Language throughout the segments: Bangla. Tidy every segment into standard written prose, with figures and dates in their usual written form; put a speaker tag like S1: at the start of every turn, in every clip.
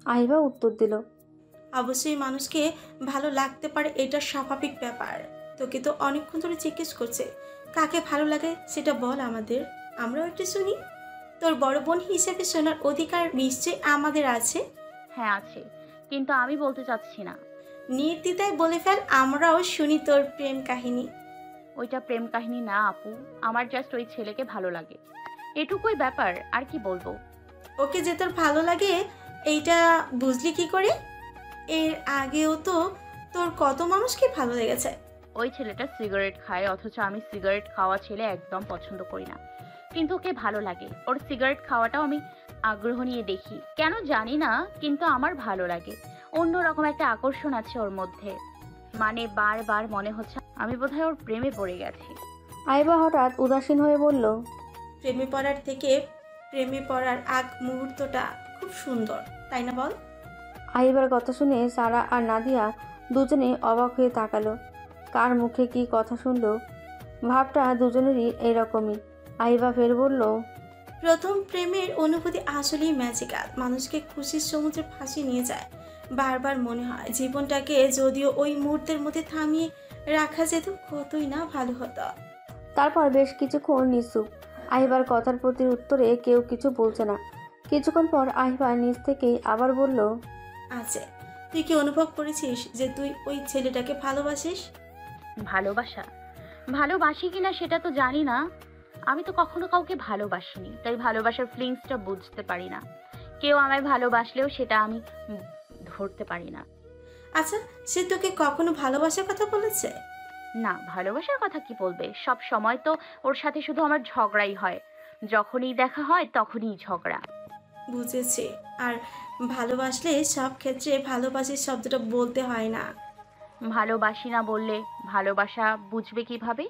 S1: আহিবা উত্তর দিল,
S2: অবশ্যই মানুষকে ভালো লাগতে পারে, এটা স্বাভাবিক ব্যাপার। তোকে তো অনেকক্ষণ ধরে জিজ্ঞেস করছে কাকে ভালো লাগে সেটা বল আমাদের, আমরাও একটু শুনি। তোর বড় বোন হিসেবে শোনার অধিকার নিশ্চয়ই আমাদের আছে।
S3: হ্যাঁ আছে, কিন্তু আমি বলতে চাচ্ছি না।
S2: নির্দ্বিধায় বলে ফেল, আমরাও শুনি তোর প্রেম কাহিনী।
S3: ওইটা প্রেম কাহিনী না আপু, আমার জাস্ট ওই ছেলেকে ভালো লাগে, এটুকুই ব্যাপার, আর কি বলবো।
S2: ওকে যে তোর ভালো লাগে এইটা বুঝলি কি করে? এর আগেও তো তোর কত মানুষকে ভালো লেগেছে।
S3: ওই ছেলেটা সিগারেট খায়, অথচ আমি সিগারেট খাওয়া ছেলে একদম পছন্দ করি না, কিন্তু ওকে ভালো লাগে। ওর সিগারেট খাওয়াটাও আমি আগ্রহ নিয়ে দেখি, কেন জানি না, কিন্তু আমার ভালো লাগে। অন্যরকম একটা আকর্ষণ আছে ওর মধ্যে, মানে বারবার মনে হচ্ছে আমি বোধহয় ওর প্রেমে পড়ে গেছি।
S1: আহিবা হঠাৎ উদাসীন হয়ে বলল,
S2: প্রেমে পড়ার থেকে প্রেমে পড়ার আগ মুহূর্তটা খুব সুন্দর, তাই না বল?
S1: আহিবার কথা শুনে সারা আর নাদিয়া দুজনেই অবাক হয়ে তাকালো। কার মুখে কি কথা শুনলো, ভাবটা দুজনেরই এরকমই। আহিবা ফের বলল,
S2: প্রথম প্রেমের অনুভূতি আসলেই ম্যাজিক্যাল, মানুষকে খুশির সমুদ্রে ভাসিয়ে নিয়ে যায়। বারবার মনে হয় জীবনটাকে যদিও ওই মুহূর্তের মধ্যে থামিয়ে রাখা যেত কতই না ভালো হতো।
S1: তারপর বেশ কিছুক্ষণ নিশ্চুপ। আহিবার কথার প্রতি উত্তরে কেউ কিছু বলছে না। কিছুক্ষণ পর আহিবা নিজ থেকেই আবার বলল,
S2: আছে, তুই কি অনুভব করেছিস যে তুই ওই ছেলেটাকে ভালোবাসিস?
S3: ভালোবাসা, ভালোবাসি কিনা সেটা তো জানি না, আমি তো কখনো কাউকে ভালোবাসিনি, তাই ভালোবাসার ফিলিংসটা বুঝতে পারি না। কেউ আমায় ভালোবাসলেও সেটা আমি ধরতে পারি না।
S2: আচ্ছা, সে তোকে কখনো ভালোবাসার কথা বলেছে?
S3: না, ভালোবাসার কথা কি বলবে, সব সময় তো ওর সাথে শুধু আমার ঝগড়াই হয়, যখনই দেখা হয় তখনই ঝগড়া।
S2: বুঝেছি। আর ভালোবাসলে সব ক্ষেত্রে ভালোবাসির শব্দটা বলতে হয় না।
S3: ভালোবাসি না বললে ভালোবাসা বুঝবে কিভাবে?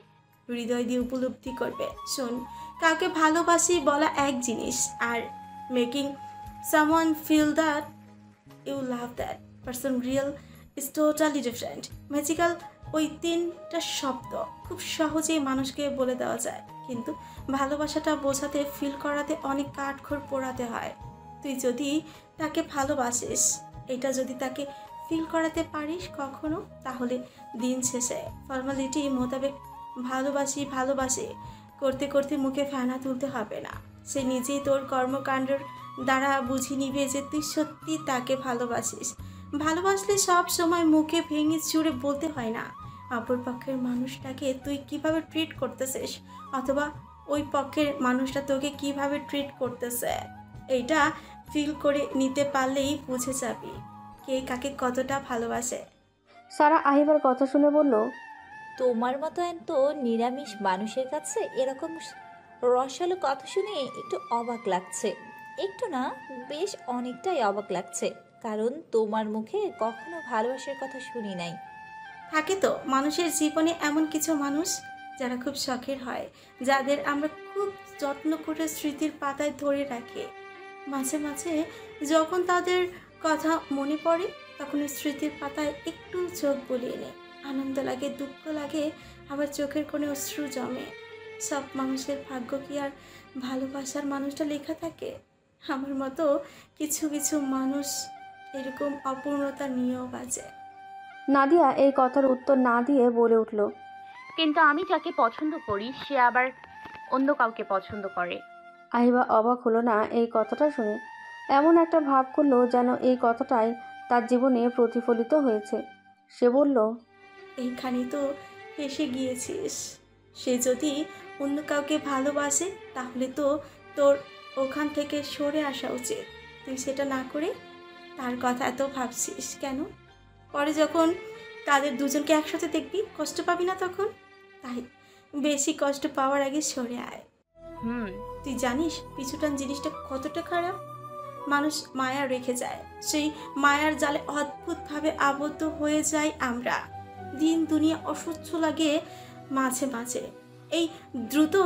S2: হৃদয় দিয়ে উপলব্ধি করবে। শোন, কাউকে ভালোবাসি বলা এক জিনিস, আর making someone feel that you love that person real is totally different. Magical ওই তিনটা শব্দ খুব সহজেই মানুষকে বলে দেওয়া যায়, কিন্তু ভালোবাসাটা বোঝাতে ফিল করাতে অনেক কাঠখড় পোড়াতে হয়। তুই যদি তাকে ভালোবাসিস, এটা যদি তাকে ফিল করাতে পারিস কখনো, তাহলে দিন শেষে ফর্মালিটি মোতাবেক ভালোবাসি ভালোবাসি করতে করতে মুখে ফেনা তুলতে হবে না। সে নিজেই তোর কর্মকাণ্ডের দ্বারা বুঝে নিবে যে তুই সত্যি তাকে ভালোবাসিস। ভালোবাসলে সব সময় মুখে ভেঙে চুরে বলতে হয় না। অপর পক্ষের মানুষটাকে তুই কিভাবে ট্রিট করতেছিস, অথবা ওই পক্ষের মানুষটা তোকে কিভাবে ট্রিট করতেছে, এইটা ফিল করে নিতে পারলেই বুঝে যাবি কে কাকে কতটা ভালোবাসে।
S1: সারা আহিবার কথা শুনে বলল,
S4: তোমার মতো এত নিরামিষ মানুষের কাছে এরকম রসালো কথা শুনে একটু অবাক লাগছে। একটু না, বেশ অনেকটাই অবাক লাগছে, কারণ তোমার মুখে কখনো ভালোবাসার কথা শুনি নাই।
S2: থাকে তো মানুষের জীবনে এমন কিছু মানুষ যারা খুব শখের হয়, যাদের আমরা খুব যত্ন করে স্মৃতির পাতায় ধরে রাখি। মাঝে মাঝে যখন তাদের কথা মনে পড়ে, তখন ওই স্মৃতির পাতায় একটু চোখ বুলিয়ে নেয়। আনন্দ লাগে, দুঃখ লাগে, আবার চোখের কোণে অশ্রু জমে। সব মানুষের ভাগ্য কি আর ভালোবাসার মানুষটা লেখা থাকে? আমার মতো কিছু কিছু মানুষ এরকম অপূর্ণতা নিয়েও বাজে।
S1: নাদিয়া এই কথার উত্তর না দিয়ে বলে উঠল,
S3: কিন্তু আমি যাকে পছন্দ করি সে আবার অন্য কাউকে পছন্দ করে।
S1: আহিবা অবাক হলো না এই কথাটা শুনে। এমন একটা ভাব করলো যেন এই কথাটাই তার জীবনে প্রতিফলিত হয়েছে। সে বলল,
S2: এইখানে তো ফেঁসে গিয়েছিস। সে যদি অন্য কাউকে ভালোবাসে, তাহলে তো তোর ওখান থেকে সরে আসা উচিত। তুই সেটা না করে তার কথা এত ভাবছিস কেন? পরে যখন তাদের দুজনকে একসাথে দেখবি, কষ্ট পাবি না তখন? তাই বেশি কষ্ট পাওয়ার আগে সরে আয়।
S3: হুম।
S2: তুই জানিস পিছুটান জিনিসটা কতটা খারাপ? মানুষ মায়া রেখে যায়, সেই মায়ার জালে অদ্ভুতভাবে আবদ্ধ হয়ে যায় আমরা। দিন দুনিয়া অসহ্য লাগে মাঝে মাঝে। এই দ্রুত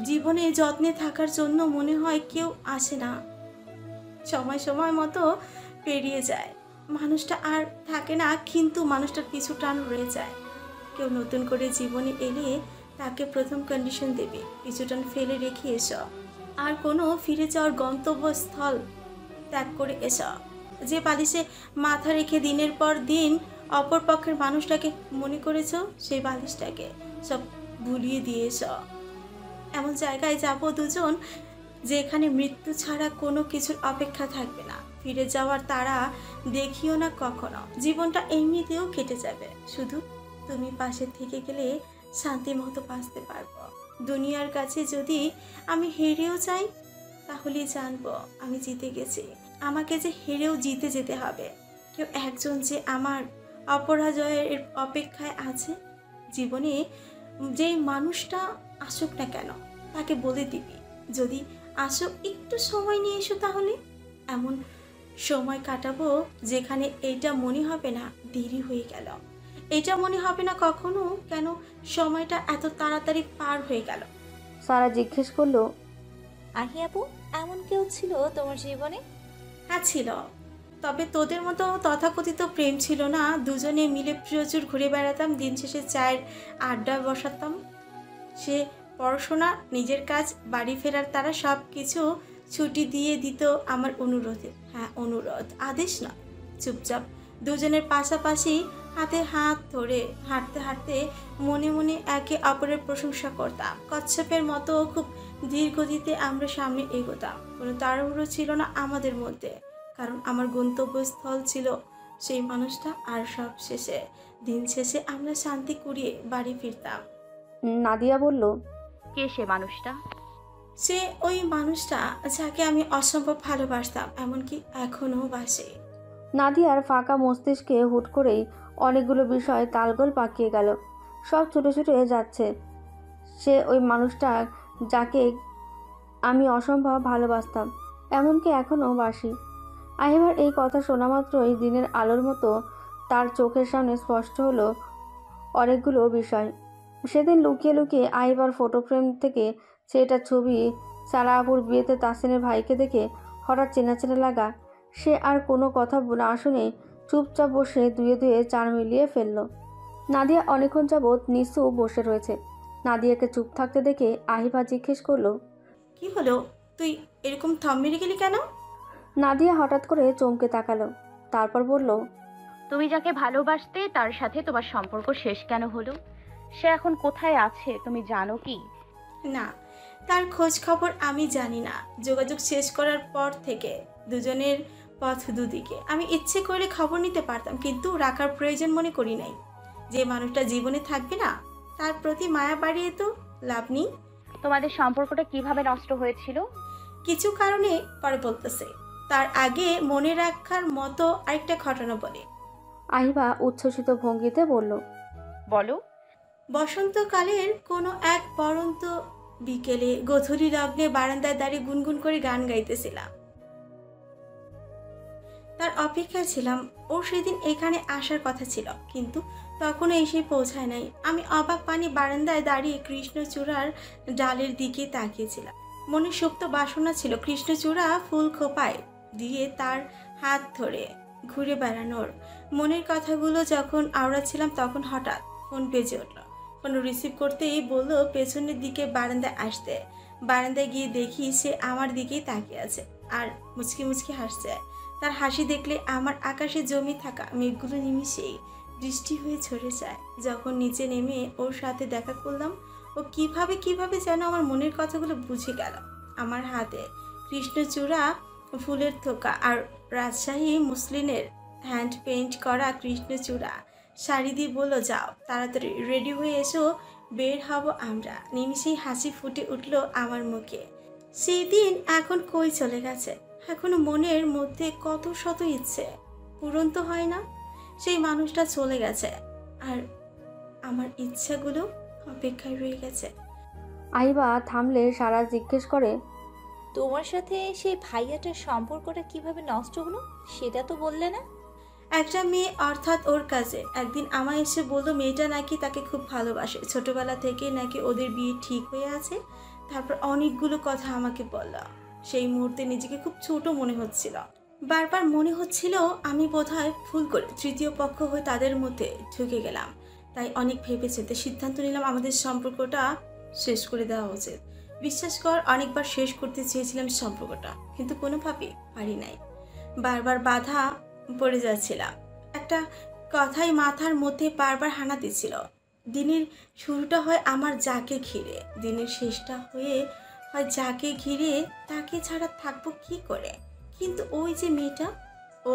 S2: জীবনে যত্নে থাকার জন্য মনে হয় কেউ আসে না। সময় সময় মতো পেরিয়ে যায়, মানুষটা আর থাকে না, কিন্তু মানুষটার পিছু টান রয়ে যায়। কেউ নতুন করে জীবনে এলে তাকে প্রথম কন্ডিশন দেবে, পিছু টান ফেলে রেখে এসো। আর কোনো ফিরে যাওয়ার গন্তব্যস্থল ত্যাগ করে এসো। যে বালিশে মাথা রেখে দিনের পর দিন অপর পক্ষের মানুষটাকে মনে করেছ, সেই বালিশটাকে সব ভুলিয়ে দিয়ে এসো। এমন জায়গায় যাব দুজন যেখানে মৃত্যু ছাড়া কোনো কিছুর অপেক্ষা থাকবে না। ফিরে যাওয়ার তারা দেখিও না কখনো। জীবনটা এমনিতেও কেটে যাবে, শুধু তুমি পাশে থেকে গেলে শান্তি মতো বাঁচতে পারবো। দুনিয়ার কাছে যদি আমি হেরেও যাই, তাহলে জানবো আমি জিতে গেছি। আমাকে যে হেরেও জিতে যেতে হবে। কেউ একজন যে আমার অপরাজয়ের অপেক্ষায় আছে। জীবনে যেই মানুষটা আসুক না কেন, তাকে বলে দিবি, যদি আসো একটু সময় নিয়ে এসো, তাহলে এমন সময় কাটাবো যেখানে এইটা মনে হবে না দেরি হয়ে গেল। এটা মনে হবে না কখনো কেন সময়টা এত তাড়াতাড়ি পার হয়ে গেল।
S1: সারা জিজ্ঞেস করলো,
S4: আহি আপু, এমন কেউ ছিল তোমার জীবনে?
S2: হ্যাঁ ছিল, তবে তোদের মতো তথাকথিত প্রেম ছিল না। দুজনে মিলে প্রচুর ঘুরে বেড়াতাম, দিন শেষে চায়ের আড্ডা বসাতাম। সে পড়াশোনা, নিজের কাজ, বাড়ি ফেরার তারা সব কিছু ছুটি দিয়ে দিত আমার অনুরোধে। হ্যাঁ অনুরোধ, আদেশ না। চুপচাপ দুজনের পাশাপাশি হাতে হাত ধরে হাঁটতে হাঁটতে মনে মনে একে অপরের প্রশংসা করতাম। কচ্ছপের মতো খুব ধীর গতিতে আমরা সামনে এগোতাম। কোনো তাড়াহুড়ো ছিল না আমাদের মধ্যে, কারণ আমার গন্তব্যস্থল ছিল সেই মানুষটা। আর সব শেষে, দিন শেষে আমরা শান্তি কুড়িয়ে বাড়ি ফিরতাম।
S1: নাদিয়া বলল,
S3: কে সে মানুষটা?
S2: সে ওই মানুষটা যাকে আমি অসম্ভব ভালোবাসতাম, এমনকি এখনও বাসি।
S1: নাদিয়ার ফাঁকা মস্তিষ্কে হুট করেই অনেকগুলো বিষয় তালগোল পাকিয়ে গেল। সব ছুটে ছুটে যাচ্ছে। সে ওই মানুষটা যাকে আমি অসম্ভব ভালোবাসতাম, এমনকি এখনও বাসি। আহিবার এই কথা শোনা মাত্রই দিনের আলোর মতো তার চোখের সামনে স্পষ্ট হলো অনেকগুলো বিষয়। সেদিন লুকিয়ে লুকিয়ে আহিবার ফটো ফ্রেম থেকে সেটার ছবি, সারা আপুর বিয়েতে তাসিনের ভাইকে দেখে হঠাৎ চেনা চেনা লাগা। সে আর কোনো কথা না শুনে চুপচাপ বসে দুয়ে দুয়ে চার মিলিয়ে ফেলল। নাদিয়া অনেকক্ষণ যাবৎ নিচু বসে রয়েছে। নাদিয়াকে চুপ থাকতে দেখে আহিবা জিজ্ঞেস করলো,
S2: কি হলো, তুই এরকম থম মেরে গেলি কেন?
S1: নাদিয়া হঠাৎ করে চমকে তাকালো, তারপর বলল,
S3: তুমি যাকে ভালোবাসতে তার সাথে তোমার সম্পর্ক শেষ কেন হলো? সে এখন কোথায় আছে তুমি জানো কি?
S2: না, তার খোঁজ খবর আমি জানি না। যোগাযোগ শেষ করার পর থেকে দুজনের পথ দুদিকে। আমি ইচ্ছে করে খবর নিতে পারতাম, কিন্তু রাখার প্রয়োজন মনে করি নাই। যে মানুষটা জীবনে থাকবে না, তার প্রতি মায়া বাড়িয়ে তো লাভ নেই।
S3: তোমাদের সম্পর্কটা কিভাবে নষ্ট হয়েছিল?
S2: কিছু কারণে পরে বলতেছে, তার আগে মনে রাখার মতো আরেকটা ঘটনা বলে।
S1: আহিবা উচ্ছ্বসিত ভঙ্গিতে বলল,
S3: বলো।
S2: বসন্তকালের কোনো এক পরন্ত বিকেলে গধূলি লগ্নে বারান্দায় দাঁড়িয়ে গুনগুন করে গান গাইতেছিলাম। তার অপেক্ষায় ছিলাম। ও সেদিন এখানে আসার কথা ছিল, কিন্তু তখনও এসে পৌঁছায় নাই। আমি অবাক পানি বারান্দায় দাঁড়িয়ে কৃষ্ণচূড়ার ডালের দিকে তাকিয়েছিলাম। মনে সুপ্ত বাসনা ছিল কৃষ্ণচূড়া ফুল খোপায় দিয়ে তার হাত ধরে ঘুরে বেড়ানোর। মনের কথাগুলো যখন আওড়াচ্ছিলাম, তখন হঠাৎ ফোন বেজে উঠল। ফোন রিসিভ করতেই বলল পেছনের দিকে বারান্দায় আসতে। বারান্দায় গিয়ে দেখি সে আমার দিকেই তাকিয়ে আছে আর মুচকি মুচকি হাসছে। তার হাসি দেখলে আমার আকাশে জমে থাকা মেঘগুলো নিমিষেই বৃষ্টি হয়ে ঝরে যায়। যখন নিচে নেমে ওর সাথে দেখা করলাম, ও কিভাবে যেন আমার মনের কথাগুলো বুঝে গেল। আমার হাতে কৃষ্ণচূড়া ফুলের থোকা আর রাজশাহী মুসলিনের হ্যান্ড পেইন্ট করা কৃষ্ণচূড়া শাড়ি দিয়ে বলল, যাও তাড়াতাড়ি রেডি হয়ে এসো, বের হব আমরা। নিমিষেই হাসি ফুটে উঠল আমার মুখে। সেই দিন এখন কই চলে গেছে। এখনো মনের মধ্যে কত শত ইচ্ছে পূরণ তো হয় না। সেই মানুষটা চলে গেছে, আর আমার ইচ্ছাগুলো অপেক্ষায় রয়ে গেছে।
S1: আহিবা থামলে সারা জিজ্ঞেস করে,
S4: তোমার সাথে সেই ভাইয়াটার সম্পর্কটা কিভাবে নষ্ট হলো সেটা তো বললে না।
S2: একটা মেয়ে, অর্থাৎ ওর কাছে, একদিন আমায় এসে বললো মেয়েটা নাকি তাকে খুব ভালোবাসে, ছোটবেলা থেকে নাকি ওদের বিয়ে ঠিক হয়ে আছে। তারপর অনেকগুলো কথা আমাকে বলল। সেই মুহূর্তে নিজেকে খুব ছোট মনে হচ্ছিল। বারবার মনে হচ্ছিল আমি বোধহয় ভুল করে তৃতীয় পক্ষ হয়ে তাদের মধ্যে ঢুকে গেলাম। তাই অনেক ভেবেচিন্তে সিদ্ধান্ত নিলাম আমাদের সম্পর্কটা শেষ করে দেওয়া উচিত। বিশ্বাস কর, অনেকবার শেষ করতে চেয়েছিলাম সম্পর্কটা, কিন্তু কোনোভাবেই পারি নাই। বারবার বাধা পড়ে যাচ্ছিলাম। একটা কথাই মাথার মধ্যে বারবার হানা দিচ্ছিল। দিনের শুরুটা হয় আমার যাকে ঘিরে, দিনের শেষটা হয় যাকে ঘিরে। তাকে ছাড়া থাকবো কি করে? কিন্তু ওই যে মেয়েটা, ও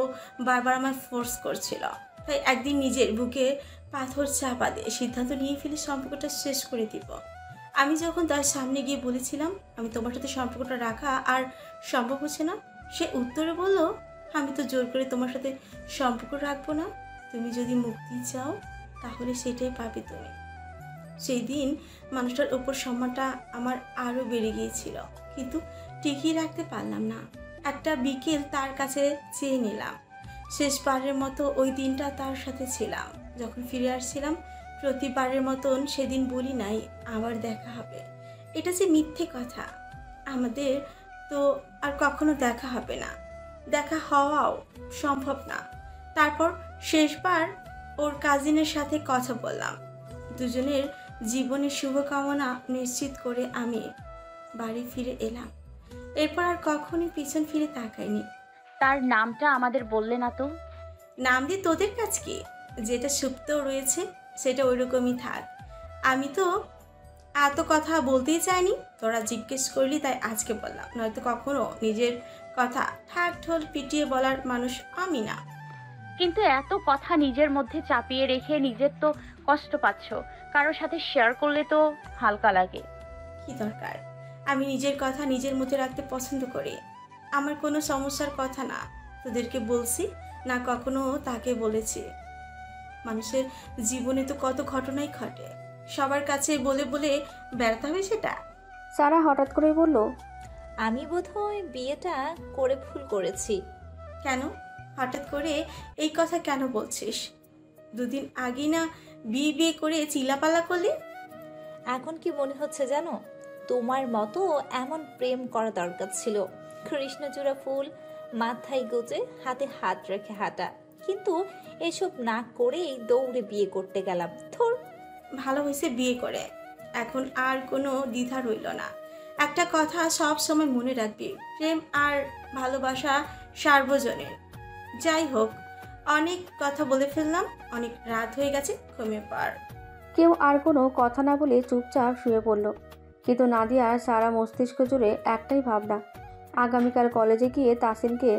S2: বারবার আমায় ফোর্স করছিল। তাই একদিন নিজের বুকে পাথর চাপা দিয়ে সিদ্ধান্ত নিয়ে ফেলে সম্পর্কটা শেষ করে দিব। আমি যখন তার সামনে গিয়ে বলেছিলাম আমি তোমার সাথে সম্পর্কটা রাখা আর সম্ভব হচ্ছে না, সে উত্তরে বলল, আমি তো জোর করে তোমার সাথে সম্পর্ক রাখবো না। তুমি যদি মুক্তি চাও তাহলে সেটাই পাবে তুমি। সেই দিন মানুষটার ওপর সম্মানটা আমার আরও বেড়ে গিয়েছিল, কিন্তু টিকিয়ে রাখতে পারলাম না। একটা বিকেল তার কাছে চেয়ে নিলাম। শেষবারের মতো ওই দিনটা তার সাথে ছিলাম। যখন ফিরে আসছিলাম প্রতিবারের মতন সেদিন বলি নাই আবার দেখা হবে। এটা যে মিথ্যে কথা, আমাদের তো আর কখনো দেখা হবে না, দেখা হওয়াও সম্ভব না। তারপর শেষবার ওর কাজিনের সাথে কথা বললাম। দুজনের জীবনের শুভকামনা নিশ্চিত করে আমি বাড়ি ফিরে এলাম। এরপর আর কখনোই পিছন ফিরে তাকাইনি।
S3: তার নামটা আমাদের বললে না তো?
S2: নাম দিয়ে তোদের কাজ কি? যেটা সুপ্ত রয়েছে সেটা ওইরকমই থাক। আমি তো এত কথা বলতেই চাইনি, তোরা জিজ্ঞেস করলি তাই আজকে বললাম, নয়তো কখনো নিজের কথা ঠাক ঢোল পিটিয়ে বলার মানুষ আমি না।
S3: কিন্তু এত কথা নিজের মধ্যে চাপিয়ে রেখে নিজের তো কষ্ট পাচ্ছ, কারোর সাথে শেয়ার করলে তো হালকা লাগে।
S2: কি দরকার? আমি নিজের কথা নিজের মধ্যে রাখতে পছন্দ করি। আমার কোনো সমস্যার কথা না তোদেরকে বলছি, না কখনো তাকে বলেছি। মানুষের জীবনে তো কত ঘটনাই ঘটে, সবার কাছে বলে বলে বেড়াতে হবে সেটা?
S1: সারা হঠাৎ করেই বলল,
S4: আমি বোধহয় বিয়েটা করে ভুল করেছি।
S2: কেন হঠাৎ করে এই কথা কেন বলছিস? দুদিন আগে না বিয়ে বিয়ে করে চিলাপালা করলি।
S4: এখন কি মনে হচ্ছে জানো, তোমার মতো এমন প্রেম করা দরকার ছিল। কৃষ্ণচূড়া ফুল মাথায় গুজে হাতে হাত রেখে হাঁটা, কিন্তু এসব না করেই দৌড়ে বিয়ে করতে গেলাম। ধুর।
S2: ভালো হয়েছে বিয়ে করে, এখন আর কোনো দ্বিধা রইল না। একটা কথা সব সময় মনে রাখবি, প্রেম আর ভালোবাসা সার্বজনীন। যাই হোক, অনেক কথা বলে ফেললাম, অনেক রাত হয়ে গেছে, ঘুমিয়ে পড়।
S1: কেউ আর কোনো কথা না বলে চুপচাপ শুয়ে পড়ল। কিন্তু নাদিয়ার সারা মস্তিষ্ক জুড়ে একটাই ভাবনা, আগামীকাল কলেজে গিয়ে তাসিনকে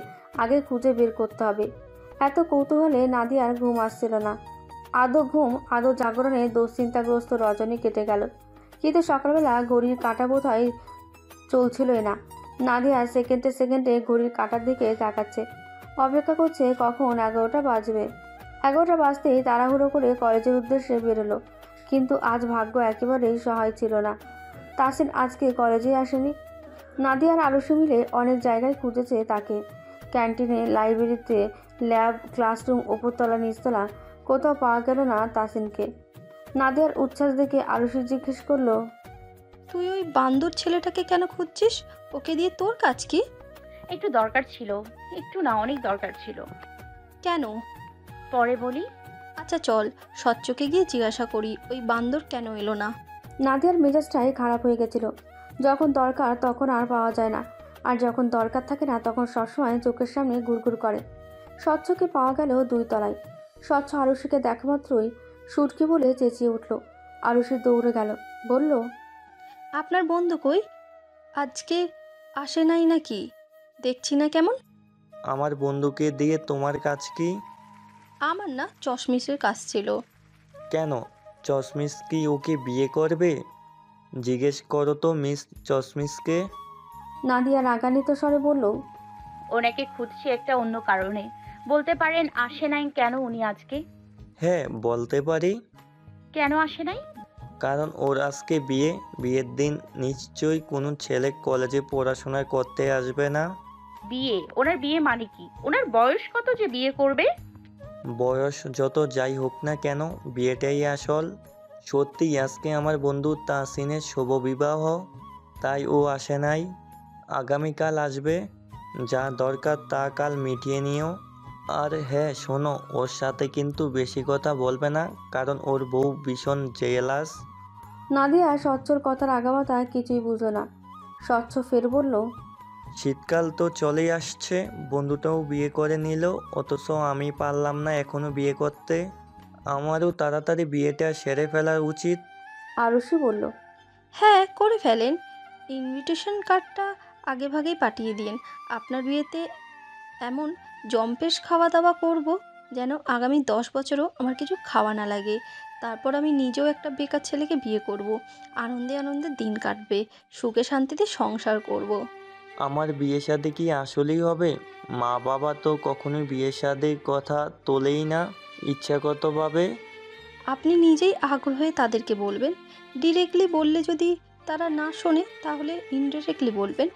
S1: আগে খুঁজে বের করতে হবে। এত কৌতূহলে নাদিয়ার ঘুম আসছিল না। আদৌ ঘুম আদৌ জাগরণে দুশ্চিন্তাগ্রস্ত রজনী কেটে গেল। কিন্তু সকালবেলা ঘড়ির কাঁটা বোধহয় চলছিলই না। নাদিয়া সেকেন্ডে সেকেন্ডে ঘড়ির কাঁটার দিকে তাকাচ্ছে, অপেক্ষা করছে কখন 11টা বাজবে। 11টা বাজতেই তাড়াহুড়ো করে কলেজের উদ্দেশ্যে বেরোলো। কিন্তু আজ ভাগ্য একেবারেই সহায় ছিল না। তাসিন আজকে কলেজেই আসেনি। নাদিয়া আর আরুষি মিলে অনেক জায়গায় খুঁজেছে তাকে, ক্যান্টিনে, লাইব্রেরিতে, ল্যাব, ক্লাসরুম, উপরতলা, নিচতলা, কোথাও পাওয়া গেল না তাসিনকে। নাদিয়ার উচ্ছ্বাস দেখে আরুষি জিজ্ঞেস করলো,
S5: তুই ওই বান্দর ছেলেটাকে কেন খুঁজছিস? ওকে দিয়ে তোর কাজ কি?
S3: একটু দরকার ছিল, একটু না অনেক দরকার ছিল।
S5: কেন?
S3: পরে বলি।
S5: আচ্ছা চল সচ্চকে গিয়ে জিজ্ঞাসা করি ওই বান্দর কেন এলো না।
S1: নাদিয়ার মেজাজটাই খারাপ হয়ে গেছিল। যখন দরকার তখন আর পাওয়া যায় না, আর যখন দরকার থাকে না তখন সবসময় চোখের সামনে ঘুরঘুর করে। স্বচ্ছকে পাওয়া গেল 2 তলায়। স্বচ্ছ আরুষিকে দেখা মাত্রই সুটকি বলে চেঁচিয়ে উঠল। আরুষি দৌড়ে গেল, বলল,
S5: আপনার বন্ধু কই? আজকে আসে নাই নাকি? দেখছি না কেমন।
S6: আমার বন্ধুকে দিয়ে তোমার কাজ কি?
S5: আমার না চশমিশের কাজ ছিল।
S6: কেন, চশমিশ কি ওকে বিয়ে করবে? জিজ্ঞেস করো তো মিস চশমিশকে।
S1: নাদিয়া রাগান্বিত স্বরে বলল,
S3: ওনাকে খুঁজছি একটা অন্য কারণে। বলতে পারেন আসে নাই কেন উনি আজকে?
S6: হ্যাঁ বলতে পারি।
S3: কেন আসে নাই?
S6: কারণ ওর আজকে বিয়ের দিন নিশ্চয়ই কোনো ছেলে কলেজে পড়াশোনা করতে আসবে না।
S3: বিয়ে? ওনার বিয়ে মানে কি? ওনার বয়স কত যে বিয়ে করবে?
S6: বয়স যত যাই হোক না কেন, বিয়েটাই আসল। সত্যি আজকে আমার বন্ধু তাসিনের শুভ বিবাহ, তাই ও আসে নাই। আগামীকাল আসবে, যা দরকার তা কাল মিটিয়ে নিও। আর হ্যাঁ শোনো, ওর সাথে কিন্তু বেশি কথা বলবে না, কারণ ওর বউ ভীষণ জেলাস।
S1: নাদিয়া স্বচ্ছর কথার আগামাথা কিছুই বুঝল না। স্বচ্ছ ফের বলল,
S6: শীতকাল তো চলেই আসছে, বন্ধুটাও বিয়ে করে নিল, অথচ আমি পারলাম না এখনো বিয়ে করতে। আমারও তাড়াতাড়ি বিয়েটা সেরে ফেলা উচিত।
S1: আরুষি বলল,
S5: হ্যাঁ, করে ফেলেন। ইনভিটেশন কার্ডটা আগেভাগেই পাঠিয়ে দিন। আপনার বিয়েতে এমন জম্পেশ খাওয়া দাওয়া করব যেন আগামী 10 বছরও আমার কিছু খাওয়া না লাগে। তারপর আমি নিজেও একটা বেকার ছেলেকে বিয়ে করব। আনন্দে আনন্দে দিন কাটবে, সুখে শান্তিতে সংসার করব।
S6: আমার বিয়ে শাদী কি আসলেই হবে? মা বাবা তো কখনোই বিয়ে শাদীর কথা তোলেই না ইচ্ছাগতভাবে।
S5: আপনি নিজেই আগ্রহে তাদেরকে বলবেন। ডিরেক্টলি বললে যদি তারা না শোনে, তাহলে ইনডিরেক্টলি বলবেন,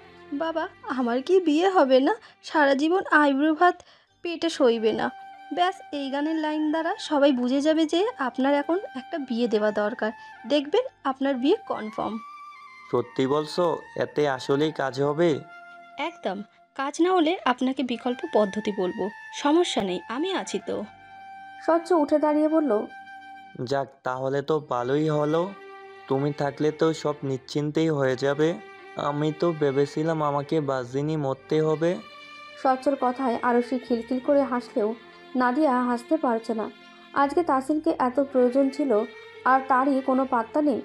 S5: বাবা আমার কি বিয়ে হবে না, সারা জীবন আইব্রো ভাত পেটে সইবে না। ব্যাস, এই গানের লাইন দ্বারা সবাই বুঝে যাবে যে আপনার এখন একটা বিয়ে দেওয়া দরকার। দেখবেন আপনার বিয়ে কনফার্ম।
S6: সত্যি বলছো? এতে আসলেই কাজ হবে?
S5: একদম। কাজ না হলে আপনাকে বিকল্প পদ্ধতি বলবো, সমস্যা নেই, আমি আছি তো।
S1: স্বচ্ছ উঠে দাঁড়িয়ে বলল,
S6: যাক, তাহলে তো ভালোই হলো। তুমি থাকলে তো সব নিশ্চিন্তেই হয়ে যাবে। আমি তো ভেবেছিলাম আমাকে বাসদিনই মরতে হবে।
S1: স্বচ্ছর কথায় আরুষি খিলখিল করে হাসলেও নাদিয়া হাসতে পারছে না। আজকে তাসিনকে এত প্রয়োজন ছিল আর তারই কোনো পাত্তা নেই।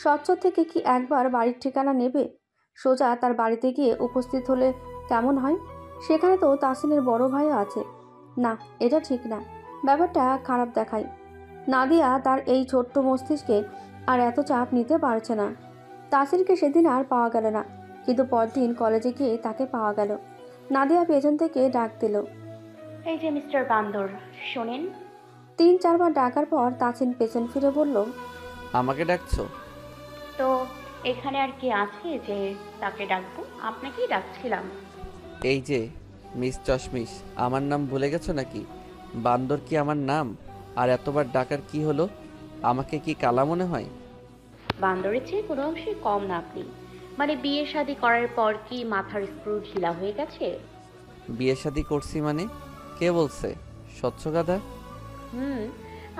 S1: স্বচ্ছ থেকে কি একবার বাড়ির ঠিকানা নেবে? সোজা তার বাড়িতে গিয়ে উপস্থিত হলে কেমন হয়? সেখানে তো তাসিনের বড় ভাইও আছে। না, এটা ঠিক না, ব্যাপারটা খারাপ দেখায়। নাদিয়া তার এই ছোট্ট মস্তিষ্কে আর এত চাপ নিতে পারছে না। তাসিনকে সেদিন আর পাওয়া গেল না, কিন্তু পরদিন কলেজে গিয়ে তাকে পাওয়া গেল। নাদিয়া পেছন থেকে ডাক দিল।
S3: এই যে মিস্টার বান্দর, শোনেন।
S1: 3-4 বার ডাকার পর তাসিন পেছন ফিরে বলল,
S7: আমাকে ডাকছো?
S3: তো এখানে আর কি আছে যে তাকে ডাকবো? আপনাকেই ডাকছিলাম।
S7: এই যে মিস চশমিশ, আমার নাম ভুলে গেছো নাকি? বান্দর কি আমার নাম? আর এতবার ডাকার কি হলো? আমাকে কি কালা মনে হয়?
S3: বান্দরের চেয়ে কোনো অংশে কম না আপনি। মানে বিয়ে শাদী করার পর কি মাথার স্ক্রু ঢিলা হয়ে গেছে?
S7: বিয়ে শাদি করছি মানে? কে বলছে? স্বচ্ছ গাধা।
S3: হুম।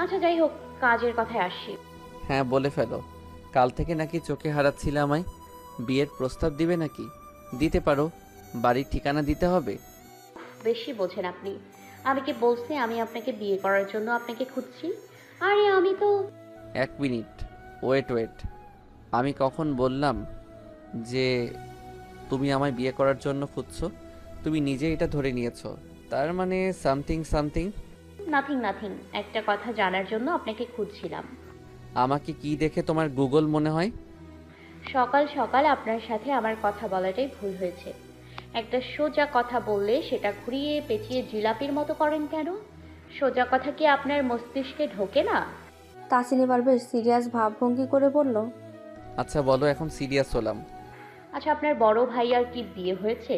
S3: আচ্ছা যাই হোক, কাজের কথায় আসি।
S7: হ্যাঁ, বলে ফেলো। কাল থেকে নাকি চোখে হারাচ্ছিলে আমায়। বিয়ের প্রস্তাব দিবে নাকি? দিতে পারো। বাড়ির ঠিকানা দিতে হবে?
S3: বেশি বোঝেন আপনি। আমি কি বলছি আমি আপনাকে বিয়ে করার জন্য আপনাকে খুঁজছি? আরে আমি তো...
S7: 1 মিনিট, ওয়েট। আমি কখন বললাম যে তুমি আমায় বিয়ে করার জন্য খুঁজছো? তুমি নিজে এটা ধরে নিয়েছো। তার মানে সামথিং।
S3: নাথিং। একটা কথা জানার জন্য আপনাকে খুঁজছিলাম।
S7: আমাকে কি দেখে তোমার গুগল মনে হয়?
S3: সকাল সকাল আপনার সাথে আমার কথা বলাটাই ভুল হয়েছে। একটা সোজা কথা বললে সেটা ঘুরিয়ে পেঁচিয়ে জিলাপির মতো করেন কেন? সোজা কথা কি আপনার মস্তিষ্কে ঢোকে না?
S1: তাসিন এবার বেশ সিরিয়াস ভাবভঙ্গি করে বলল,
S7: আচ্ছা বলো, এখন সিরিয়াস হলাম।
S3: আচ্ছা, আপনার বড় ভাইয়ার কি বিয়ে হয়েছে?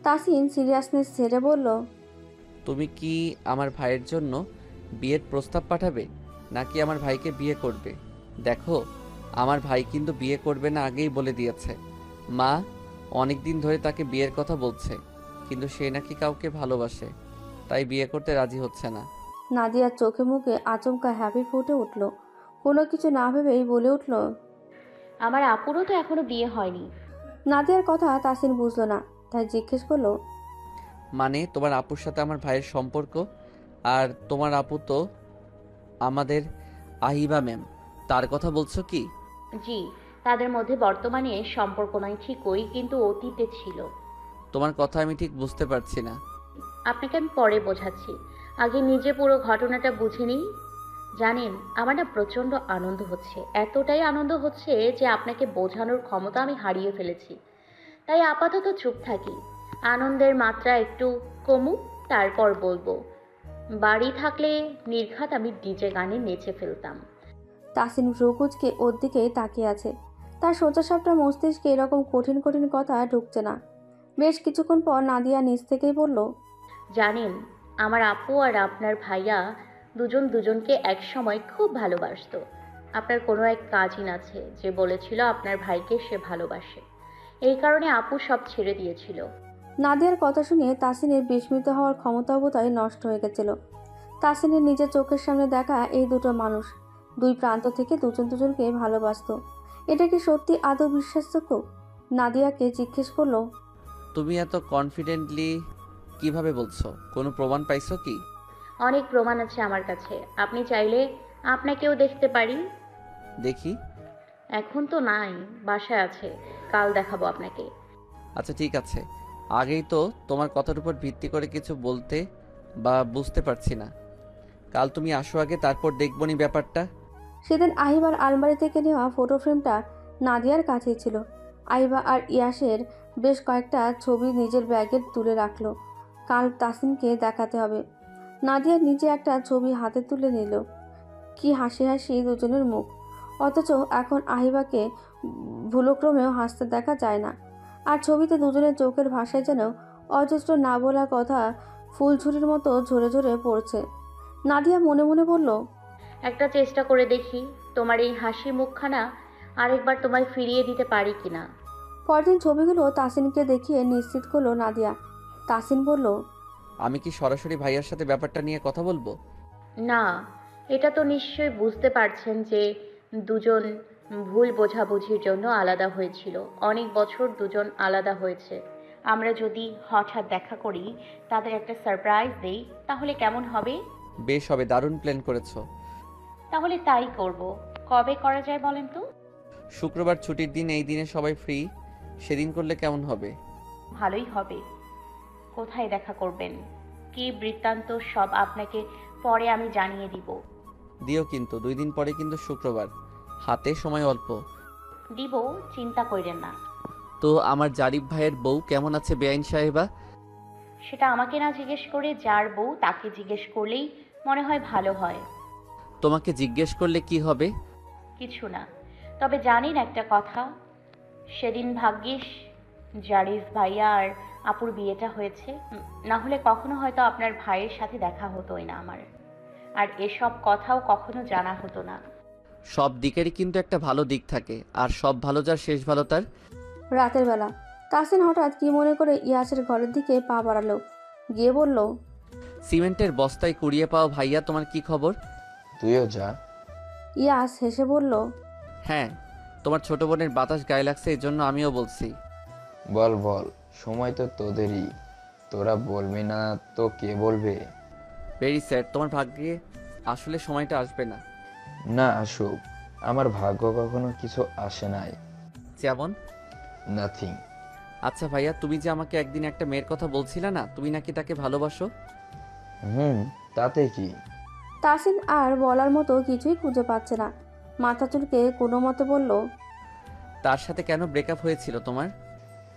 S1: তাসিন সিরিয়াসনেস ছেড়ে বলল,
S7: তুমি কি আমার ভাইয়ের জন্য বিয়ের প্রস্তাব পাঠাবে, নাকি আমার ভাইকে বিয়ে করবে? দেখো, আমার ভাই কিন্তু বিয়ে করবে না আগেই বলে দিয়েছে। মা অনেক দিন ধরে তাকে বিয়ের কথা বলছে, কিন্তু সে নাকি কাউকে ভালোবাসে, তাই বিয়ে করতে রাজি হচ্ছে না।
S1: নাদিয়ার চোখে মুখে আচমকা হ্যাপি ফুটে উঠল। কোনো কিছু না ভেবেই বলে উঠল,
S3: আমার আপুরও তো এখনো বিয়ে হয়নি।
S1: নাদিয়ার কথা তাসিন বুঝলো না, তাই জিজ্ঞেস করলো,
S7: মানে তোমার আপুর সাথে আমার ভাইয়ের সম্পর্ক? আর তোমার আপু তো আমাদের আহিবা ম্যাম, তার কথা বলছো কি?
S3: জি, তাদের মধ্যে বর্তমানে সম্পর্ক নয় ঠিকই, কিন্তু অতীতে ছিল।
S7: তোমার কথা আমি ঠিক বুঝতে পারছি না।
S3: আপনাকে আমি পরে বোঝাচ্ছি, আগে নিজে পুরো ঘটনাটা বুঝে নিই। জানেন, আমার না প্রচণ্ড আনন্দ হচ্ছে, এতটাই আনন্দ হচ্ছে যে আপনাকে বোঝানোর ক্ষমতা আমি হারিয়ে ফেলেছি। তাই আপাতত চুপ থাকি, আনন্দের মাত্রা একটু কমুক, তারপর বলবো। বাড়ি থাকলে নির্ঘাত আমি ডিজে গানে নেচে ফেলতাম।
S1: তাসিন ভ্রুকুচকে ওর দিকেই তাকিয়ে আছে। তার সোজাসাপটা মস্তিষ্কে এরকম কঠিন কঠিন কথা ঢুকছে না। বেশ কিছুক্ষণ পর নাদিয়া নিজ থেকেই বলল,
S3: জানেন, আমার আপু আর আপনার ভাইয়া দুজন দুজনকে একসময় খুব ভালোবাসতো। আপনার কোনো এক কাজিন আছে যে বলেছিল আপনার ভাইকে সে ভালোবাসে, এই কারণে আপু সব ছেড়ে দিয়েছিল।
S1: নাদিয়ার কথা শুনে তাসিনের বিস্মিত হওয়ার ক্ষমতা বোধহয় নষ্ট হয়ে গেছিল। তাসিনের নিজের চোখের সামনে দেখা এই দুটো মানুষ দুই প্রান্ত থেকে দুজন দুজনকে ভালোবাসতো, এটা কি সত্যি আদৌ বিশ্বাসযোগ্য? নাদিয়াকে জিজ্ঞেস করলো,
S7: তুমি এত কনফিডেন্টলি কিভাবে বলছো? কোনো প্রমাণ পাইছো কি?
S3: অনেক প্রমাণ আছে আমার কাছে, আপনি চাইলে আপনাকেও দেখতে পারি।
S7: দেখি।
S3: এখন তো নাই, বাসায় আছে, কাল দেখাবো আপনাকে।
S7: আচ্ছা ঠিক আছে। আগেই তো তোমার কথার উপর ভিত্তি করে কিছু বলতে বা বুঝতে পারছি না। কাল তুমি আসো আগে, তারপর দেখবনি ব্যাপারটা।
S1: সেদিন আহিবার আলমারি থেকে নেওয়া ফটো ফ্রেমটা নাদিয়ার কাছেই ছিল। আহিবা আর ইয়াসের বেশ কয়েকটা ছবি নিজের ব্যাগে তুলে রাখলো। কাল তাসিনকে দেখাতে হবে। নাদিয়া নিজে একটা ছবি হাতে তুলে নিল। কি হাসি হাসি দুজনের মুখ, অথচ এখন আহিবাকে ভুলক্রমেও হাসতে দেখা যায় না। আর ছবিতে দুজনের চোখের ভাষায় যেন অজস্র না বলা কথা ফুলঝুরির মতো ঝরে ঝরে পড়ছে। নাদিয়া মনে মনে বলল,
S3: একটা চেষ্টা করে দেখি, তোমার এই হাসি মুখখানা আরেকবার তোমায় ফিরিয়ে দিতে পারি কিনা।
S1: পরদিন ছবিগুলো তাসিনকে দেখিয়ে নিশ্চিত করলো নাদিয়া। তাসিন বলল,
S7: আমি কি সরাসরি ভাইয়ার সাথে ব্যাপারটা নিয়ে কথা বলবো?
S3: না, এটা তো নিশ্চয়ই বুঝতে পারছেন যে দুজন ভুল বোঝাবুঝির জন্য আলাদা হয়েছিল। অনেক বছর দুজন আলাদা হয়েছে। আমরা যদি হঠাৎ দেখা করি, তাদের একটা সারপ্রাইজ দেই, তাহলে কেমন হবে?
S7: বেশ হবে, দারুণ প্ল্যান করেছো।
S3: তাহলে তাই করব। কবে করা যায় বলেন তো?
S7: শুক্রবার ছুটির দিন, এই দিনে সবাই ফ্রি, সেদিন করলে কেমন হবে?
S3: ভালোই হবে। কোথায় দেখা করবেন, কি বৃত্তান্ত সব আপনাকে পরে আমি জানিয়ে দিব।
S7: দিও কিন্তু, 2 দিন পরে কিন্তু শুক্রবার, হাতে সময় অল্প।
S3: দিব, চিন্তা কইরেন না।
S7: তো আমার জারিফ ভাইয়ের বউ কেমন আছে বেআইন সাহেবা?
S3: সেটা আমাকে না জিজ্ঞেস করে যার বউ তাকে জিজ্ঞেস করলেই মনে হয় ভালো হয়।
S7: তোমাকে জিজ্ঞেস করলে কি হবে?
S3: কিছু না, তবে জানেন একটা কথা, সেদিন ভাগ্যিস জারিফ ভাইয়া আর আপুর বিয়েটা হয়েছে, না হলে কখনো হয়তো আপনার ভাইয়ের সাথে দেখা হতোই না আমার, আর এসব কথাও কখনো জানা হতো না।
S7: সব দিকেরই কিন্তু একটা ভালো দিক থাকে, আর সব ভালো যার শেষ ভালো তার।
S1: রাতের বেলা তাসিন হঠাৎ কি মনে করে ইয়াসের ঘরের দিকে পা বাড়ালো। গিয়ে বলল,
S7: সিমেন্টের বস্তায় কুড়িয়ে পাও ভাইয়া, তোমার কি খবর?
S8: তুইও যা।
S1: ইয়াস হেসে বলল,
S7: হ্যাঁ, তোমার ছোট বোনের বাতাস গায়ে লাগছে, এই জন্য আমিও বলছি।
S8: বল বল, সময় তো তোদেরই, তোরা বলবি না তো কে বলবে?
S7: ভেরি স্যাড, তোমার ভাগ্যে আসলে সময়টা আসবে না।
S8: না আসুক, আমার ভাগ্য কখনো কিছু আসে নাই।
S7: যেমন?
S8: নাথিং।
S7: আচ্ছা ভাইয়া, তুমি যে আমাকে একদিন একটা মেয়ের কথা বলছিলে না, তুমি নাকি তাকে ভালোবাসো?
S8: তাতে কি?
S1: তাসিন আর বলার মতো কিছুই খুঁজে পাচ্ছে না। মাথা চুলকে কোনো মতে বলল,
S7: তার সাথে কেন ব্রেকআপ হয়েছিল তোমার?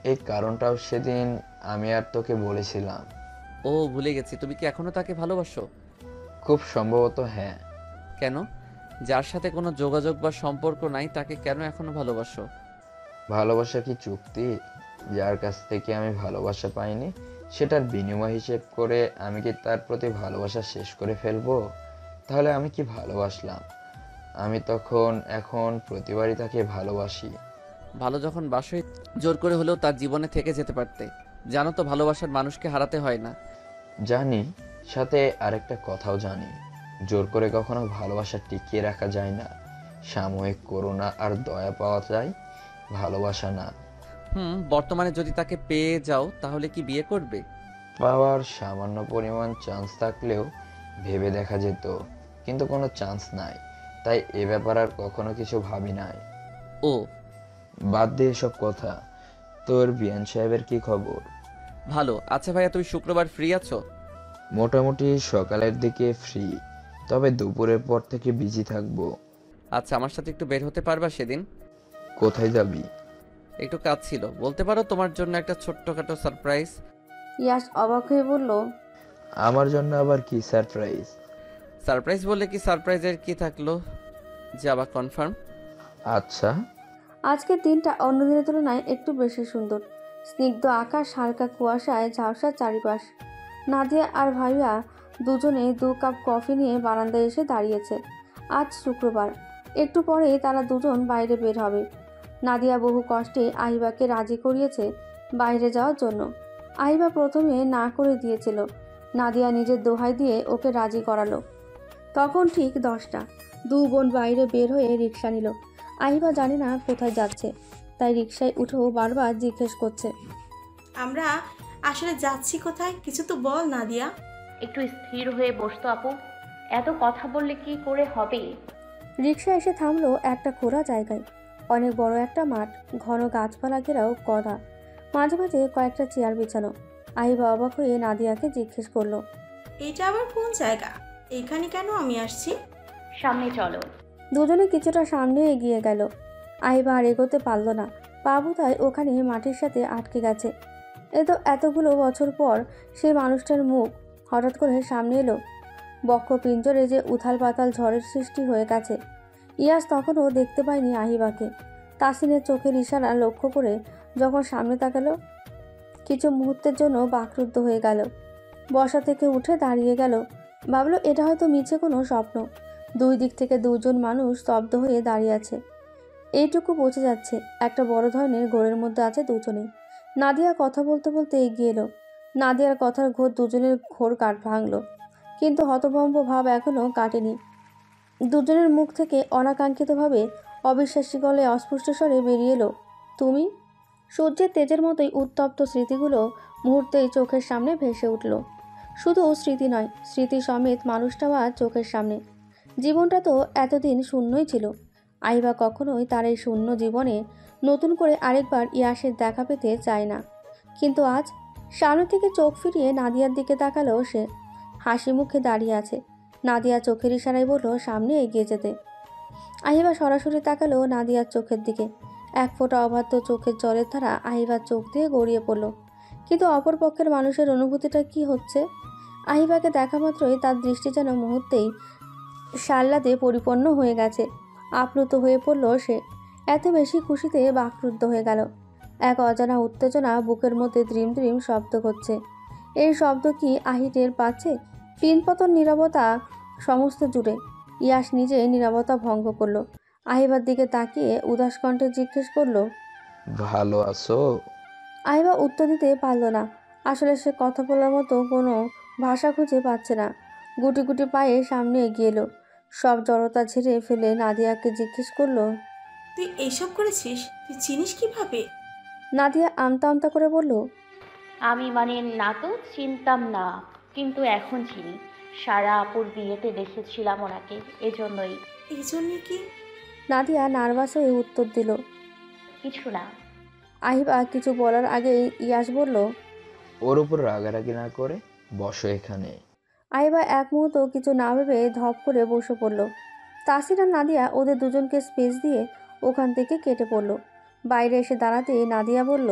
S8: এই কারণটাও সেদিন আমি আর তোকে বলেছিলাম।
S7: ও ভুলে গেছি, তুমি কি এখনো তাকে ভালোবাসো?
S8: খুব সম্ভবত হ্যাঁ।
S7: কেন? যার সাথে কোনো যোগাযোগ বা সম্পর্ক নাই তাকে কেন এখনো ভালোবাসো?
S8: ভালোবাসা কি চুক্তি? যার কাছ থেকে আমি ভালোবাসা পাইনি সেটার বিনিময় হিসেব করে আমি কি তার প্রতি ভালোবাসা শেষ করে ফেলবো? তাহলে আমি কি ভালোবাসলাম? আমি এখন প্রতিবারই তাকে ভালোবাসি।
S7: ভালো যখন বাসোই, জোর করে হলেও তার জীবনে থেকে যেতে পারতে। জানো তো, ভালোবাসার মানুষকে হারাতে হয় না।
S8: জানি, সাথে আরেকটা কথাও জানি, জোর করে কখনো ভালোবাসা টিকিয়ে রাখা যায় না। সাময়িক করুণা আর দয়া পাওয়া যায়, ভালোবাসা না।
S7: বর্তমানে যদি তাকে পেয়ে যাও তাহলে কি বিয়ে করবে?
S8: পাওয়ার সামান্য পরিমাণ চান্স থাকলেও ভেবে দেখা যেত, কিন্তু কোনো চান্স নাই, তাই এ ব্যাপার আর কখনো কিছু ভাবি নাই।
S7: ও
S8: বাদ দিয়ে এসব কথা, তোর বিয়ান সাহেবের কি খবর?
S7: ভালো। আচ্ছা ভাইয়া, তুমি শুক্রবার ফ্রি আছো?
S8: মোটামুটি সকালের দিকে ফ্রি, তবে দুপুরের পর থেকে বিজি থাকবো।
S7: আচ্ছা, আমার সাথে একটু বের হতে পারবা সেদিন?
S8: কোথায় যাবি?
S7: একটু কাজ ছিল, বলতে পারো তোমার জন্য একটা ছোট্টখাটো সারপ্রাইজ।
S1: ইয়াস অবাক হয়ে বলল,
S8: আমার জন্য আবার কি সারপ্রাইজ?
S7: সারপ্রাইজ বললে কি সারপ্রাইজের কি থাকলো, যাবা কনফার্ম?
S8: আচ্ছা।
S1: আজকের দিনটা অন্য দিনের তুলনায় একটু বেশি সুন্দর। স্নিগ্ধ আকাশ, হালকা কুয়াশায় ঝাপসা চারিপাশ। নাদিয়া আর ভাইয়া দুজনে 2 কাপ কফি নিয়ে বারান্দায় এসে দাঁড়িয়েছে। আজ শুক্রবার, একটু পরেই তারা দুজন বাইরে বের হবে। নাদিয়া বহু কষ্টে আহিবাকে রাজি করিয়েছে বাইরে যাওয়ার জন্য। আহিবা প্রথমে না করে দিয়েছিল, নাদিয়া নিজের দোহাই দিয়ে ওকে রাজি করালো। তখন ঠিক 10টা। 2 বোন বাইরে বের হয়ে রিক্সা নিল। আহিবা জানে না কোথায় যাচ্ছে, তাই রিকশায় উঠেও বারবার জিজ্ঞেস করছে।
S2: আমরা আসলে যাচ্ছি কোথায়, কিছু তো বল নাদিয়া।
S3: একটু স্থির হয়ে বসতো আপু, এত কথা বললে কি করে হবে?
S1: রিকশা এসে থামলো একটা খোলা জায়গায়। অনেক বড় একটা মাঠ, ঘন গাছপালা ঘেরাও করা, মাঝে মাঝে কয়েকটা চেয়ার বিছানো। আহিবা অবাক হয়ে নাদিয়াকে জিজ্ঞেস করলো।
S2: এটা আবার কোন জায়গা? এখানে কেন আমি আসছি?
S3: সামনে চলো।
S1: দুজনে কিছুটা সামনে এগিয়ে গেল। আহিবা আর এগোতে পারল না, পা বোধহয় ওখানে মাটির সাথে আটকে গেছে। এতগুলো বছর পর সেই মানুষটার মুখ হঠাৎ করে সামনে এলো। বক্ষ পিঞ্জরে যে উথাল পাতাল ঝড়ের সৃষ্টি হয়ে গেছে। ইয়াস তখনও দেখতে পায়নি আহিবাকে। তাসিনের চোখের ইশারা লক্ষ্য করে যখন সামনে তাকালো, কিছু মুহূর্তের জন্য বাকরুদ্ধ হয়ে গেল। বসা থেকে উঠে দাঁড়িয়ে গেল। ভাবলো এটা হয়তো মিছে কোনো স্বপ্ন। দুই দিক থেকে দুজন মানুষ স্তব্ধ হয়ে দাঁড়িয়ে আছে। এইটুকু বোঝা যাচ্ছে একটা বড় ধরনের ঘোরের মধ্যে আছে দুজনেই। নাদিয়া কথা বলতে বলতে এগিয়ে এলো। নাদিয়ার কথার ঘোর দুজনের ঘোর কাট ভাঙল, কিন্তু হতভম্ব ভাব এখনও কাটেনি। দুজনের মুখ থেকে অনাকাঙ্ক্ষিতভাবে অবিশ্বাসী গলে অস্পষ্ট স্বরে বেরিয়ে এলো, তুমি। সূর্যের তেজের মতোই উত্তপ্ত স্মৃতিগুলো মুহূর্তেই চোখের সামনে ভেসে উঠল। শুধু স্মৃতি নয়, স্মৃতি সমেত মানুষটাও আজ চোখের সামনে। জীবনটা তো এতদিন শূন্যই ছিল। আহিবা কখনোই তার এই শূন্য জীবনে নতুন করে আরেকবার ইয়াসের দেখা পেতে চায় না। কিন্তু আজ সামনে থেকে চোখ ফিরিয়ে নাদিয়ার দিকে তাকালো সে। হাসি মুখে দাঁড়িয়ে আছে। নাদিয়া চোখের ইশারায় বলল সামনে এগিয়ে যেতে। আহিবা সরাসরি তাকালো নাদিয়ার চোখের দিকে। এক ফোঁটা অবাধ্য চোখের জলের ধারা আহিবার চোখ দিয়ে গড়িয়ে পড়ল। কিন্তু অপর পক্ষের মানুষের অনুভূতিটা কি হচ্ছে? আহিবাকে দেখা মাত্রই তার দৃষ্টি যেন মুহূর্তেই সাল্লাদে পরিপূর্ণ হয়ে গেছে। আপ্লুত হয়ে পড়ল সে। এত বেশি খুশিতে বাকরুদ্ধ হয়ে গেল। এক অজানা উত্তেজনা বুকের মধ্যে দ্রিম দ্রিম শব্দ করছে। এই শব্দ কি আহি টের পাচ্ছে? পিনপতন নীরবতা সমস্ত জুড়ে। ইয়াস নিজে নীরবতা ভঙ্গ করলো। আহিবার দিকে তাকিয়ে উদাস কণ্ঠে জিজ্ঞেস করলো,
S8: ভালো আছো?
S1: আহিবা উত্তর দিতে পারল না। আসলে সে কথা বলার মতো কোনো ভাষা খুঁজে পাচ্ছে না। গুটি গুটি পায়ে সামনে এগিয়ে এলো। সব জড়তা ঝেড়ে ফেলে নাদিয়াকে জিজ্ঞেস করলো,
S2: তুই এইসব করেছিস? তুই চিনিস কিভাবে?
S1: নাদিয়া আমতা আমতা করে বলল,
S3: আমি মানে না তো চিনতাম না, কিন্তু এখন চিনি। সারা আপুর বিয়েতে দেখেছিলাম ওনাকে, এজন্যই।
S2: এই জন্যে কি?
S1: নাদিয়া নার্ভাস হয়ে উত্তর দিল,
S3: কিছু না।
S1: আহিবা কিছু বলার আগেই ইয়াস বলল,
S8: ওর উপর রাগারাগি না করে বসো এখানে।
S1: আহিবা এক মুহূর্ত কিছু না ভেবে ধপ করে বসে পড়ল। তাসির আর নাদিয়া ওদের দুজনকে স্পেস দিয়ে ওখান থেকে কেটে পড়ল। বাইরে এসে দাঁড়াতে নাদিয়া বলল,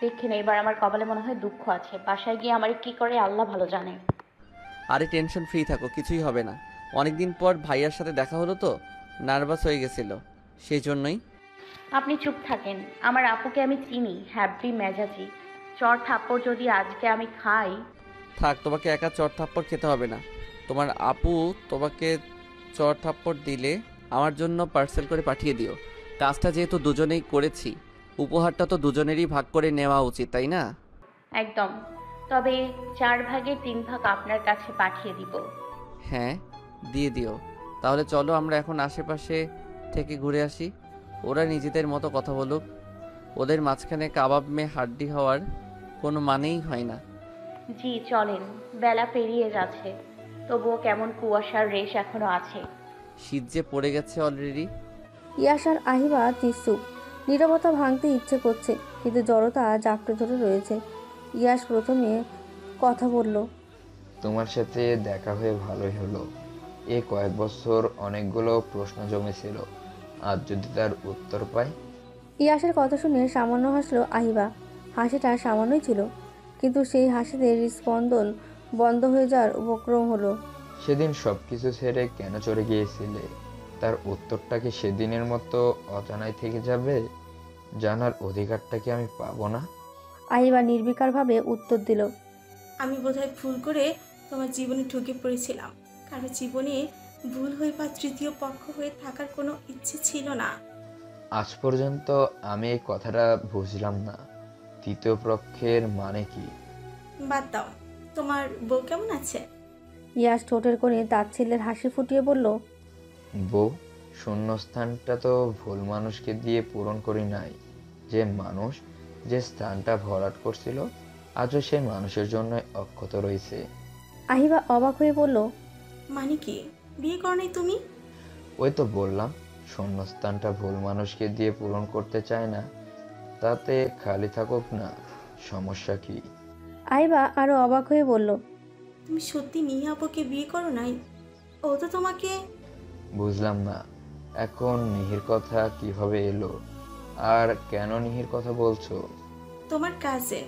S3: দেখে না, এবার আমার কপালে মনে হয় দুঃখ আছে। বাসায় গিয়ে আমার কি করে আল্লাহ ভালো জানে।
S7: আরে টেনশন ফ্রি থাকো, কিছুই হবে না। অনেকদিন পর ভাইয়ার সাথে দেখা হলো তো নার্ভাস হয়ে গেছিল, সেই জন্যই।
S3: আপনি চুপ থাকেন। আমার আপুকে আমি চিনি, হ্যাপি মেজাজি। চর থাপ্পড় যদি আজকে আমি খাই।
S7: থাক, তোমাকে একা চড় থাপ্পড় খেতে হবে না। তোমার আপু তোমাকে চড় থাপ্পড় দিলে আমার জন্য পার্সেল করে পাঠিয়ে দিও। কাজটা যেহেতু দুজনেই করেছি, উপহারটা তো দুজনেরই ভাগ করে নেওয়া উচিত, তাই না?
S3: একদম। তবে 4 ভাগের 3 ভাগ আপনার কাছে পাঠিয়ে দিব।
S7: হ্যাঁ, দিয়ে দিও। তাহলে চলো আমরা এখন আশেপাশে থেকে ঘুরে আসি। ওরা নিজেদের মতো কথা বলুক। ওদের মাঝখানে কাবাব মেয়ে হাড্ডি হওয়ার কোনো মানেই হয় না।
S3: জি চলেন, বেলা পেরিয়ে যাচ্ছে, তবুও কেমন কুয়াশার রেশ এখনো আছে।
S7: শীত যে পড়ে গেছে অলরেডি।
S1: ইয়াস আর আহিবা তিস্তুপ। নীরবতা ভাঙতে ইচ্ছে করছে, কিন্তু জড়তা জাপটে ধরে রয়েছে। ইয়াস প্রথমে কথা বলল,
S8: তোমার সাথে দেখা হয়ে ভালোই হলো। এই কয়েক বছর অনেকগুলো প্রশ্ন জমেছিল, আজ যদি তার উত্তর পাই।
S1: ইয়াসের কথা শুনে সামান্য হাসলো আহিবা। হাসিটা সামান্যই ছিল, কিন্তু সেই হাসিতে হৃৎস্পন্দন বন্ধ হয়ে যাওয়ার উপক্রম হলো।
S8: সেদিন সবকিছু ছেড়ে কেন চলে গিয়েছিলে? তার উত্তরটা কি সেদিনের মতো অজানাই থেকে যাবে? জানার অধিকারটা কি আমি পাবো না?
S1: আহিবা নির্বিকারভাবে উত্তর দিল,
S2: আমি বোধহয় ভুল করে তোমার জীবনে ঢুকে পড়েছিলাম। কারো জীবনে ভুল হয়ে বা তৃতীয় পক্ষ হয়ে থাকার কোনো ইচ্ছে ছিল না।
S8: আজ পর্যন্ত আমি এই কথাটা বুঝলাম না। তৃতীয় পক্ষের মানে কি?
S2: বাদ দাও, তোমার বউ কেমন আছে?
S1: ইয়াস ঠোঁটের কোণে তাচ্ছিল্যের হাসি ফুটিয়ে বলল,
S8: বউ? শূন্যস্থানটা তো ভুল মানুষকে দিয়ে পূরণ করি নাই। যে মানুষ যে স্থানটা ভরাট করছিল আজও সেই মানুষের জন্য অক্ষত রয়েছে।
S1: আহিবা অবাক হয়ে বলল,
S2: মানে কি? বিয়ে করো নাই তুমি?
S8: ওই তো বললাম, শূন্যস্থানটা ভুল মানুষকে দিয়ে পূরণ করতে চায় না, তাতে খালি থাকুক না, সমস্যা কি?
S1: আহিবা আরও অবাক হয়ে বলল,
S2: তুমি সত্যি নিহাবকে বিয়ে করো নাই? ও তো তোমাকে...
S8: বুঝলাম না এখন নিহির কথা কিভাবে এলো, আর কেন নিহির কথা বলছো?
S2: তোমার কাজিন